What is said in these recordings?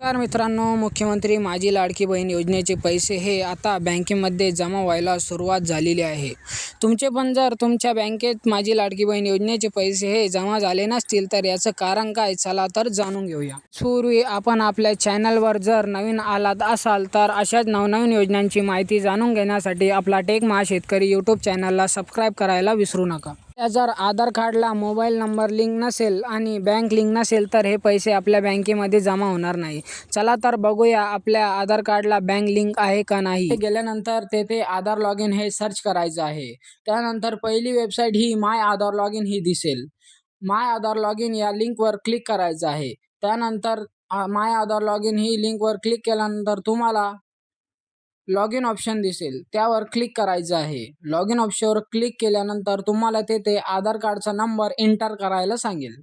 नमस्कार मित्रांनो, मुख्यमंत्री माझी लाडकी बहीण योजनेचे पैसे हे आता बँकेमध्ये जमा व्हायला सुरुवात झालेली आहे. तुमचे पण जर तुमच्या बँकेत माझी लाडकी बहीण योजनेचे पैसे हे जमा झाले नसतील तर याचं कारण काय, चला तर जाणून घेऊया. पूर्वी आपण आपल्या चॅनलवर जर नवीन आलात असाल तर अशाच नवनवीन योजनांची माहिती जाणून घेण्यासाठी आपला टेक महाशेतकरी यूट्यूब चॅनलला सबस्क्राईब करायला विसरू नका. जर आधार कार्डला मोबाईल नंबर लिंक नसेल आणि बँक लिंक नसेल तर हे पैसे आपल्या बँकेमध्ये जमा होणार नाही. चला तर बघूया आपल्या आधार कार्डला बँक लिंक आहे का नाही. गेल्यानंतर तेथे आधार लॉग इन हे सर्च करायचं आहे. त्यानंतर पहिली वेबसाईट ही माय आधार लॉग इन ही दिसेल. माय आधार लॉग इन या लिंकवर क्लिक करायचं आहे. त्यानंतर माय आधार लॉग इन ही लिंकवर क्लिक केल्यानंतर तुम्हाला लॉग इन ऑप्शन दिसेल, त्यावर क्लिक करायचं आहे. लॉग इन ऑप्शनवर क्लिक केल्यानंतर तुम्हाला तेथे आधार कार्डचा नंबर एंटर करायला सांगेल.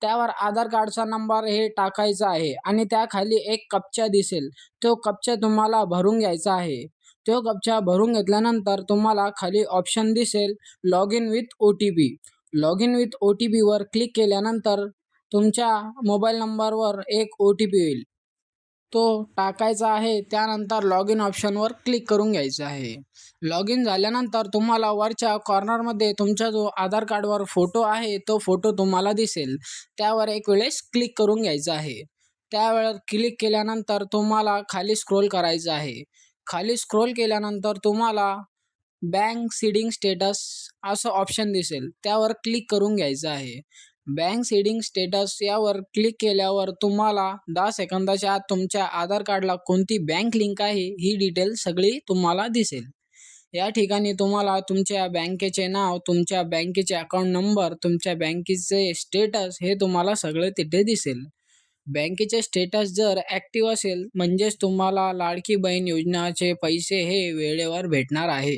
त्यावर आधार कार्डचा नंबर हे टाकायचा आहे आणि त्याखाली एक कॅप्चा दिसेल, तो कॅप्चा तुम्हाला भरून घ्यायचा आहे. तो कॅप्चा भरून घेतल्यानंतर तुम्हाला खाली ऑप्शन दिसेल log in with OTP. Log in with OTPवर क्लिक केल्यानंतर तुमच्या मोबाईल नंबरवर एक OTP येईल, तो टाकायचा आहे. त्यानंतर लॉग इन ऑप्शनवर क्लिक करून घ्यायचं आहे. लॉग इन झाल्यानंतर तुम्हाला वरच्या कॉर्नरमध्ये तुमचा जो आधार कार्डवर फोटो आहे तो फोटो तुम्हाला दिसेल, त्यावर एक वेळेस क्लिक करून घ्यायचं आहे. त्यावेळेस क्लिक केल्यानंतर तुम्हाला खाली स्क्रोल करायचं आहे. खाली स्क्रोल केल्यानंतर तुम्हाला बँक सीडिंग स्टेटस असं ऑप्शन दिसेल, त्यावर क्लिक करून घ्यायचं आहे. बँक सीडिंग स्टेटस यावर क्लिक केल्यावर तुम्हाला 10 सेकंदाच्या आत तुमच्या आधार कार्डला कोणती बँक लिंक आहे ही डिटेल सगळी तुम्हाला दिसेल. या ठिकाणी तुम्हाला तुमच्या बँकेचे नाव, तुमच्या बँकेचे अकाउंट नंबर, तुमच्या बँकेचे स्टेटस हे तुम्हाला सगळं तिथे दिसेल. बँकेचे स्टेटस जर ॲक्टिव्ह असेल म्हणजेच तुम्हाला लाडकी बहीण योजनाचे पैसे हे वेळेवर भेटणार आहे.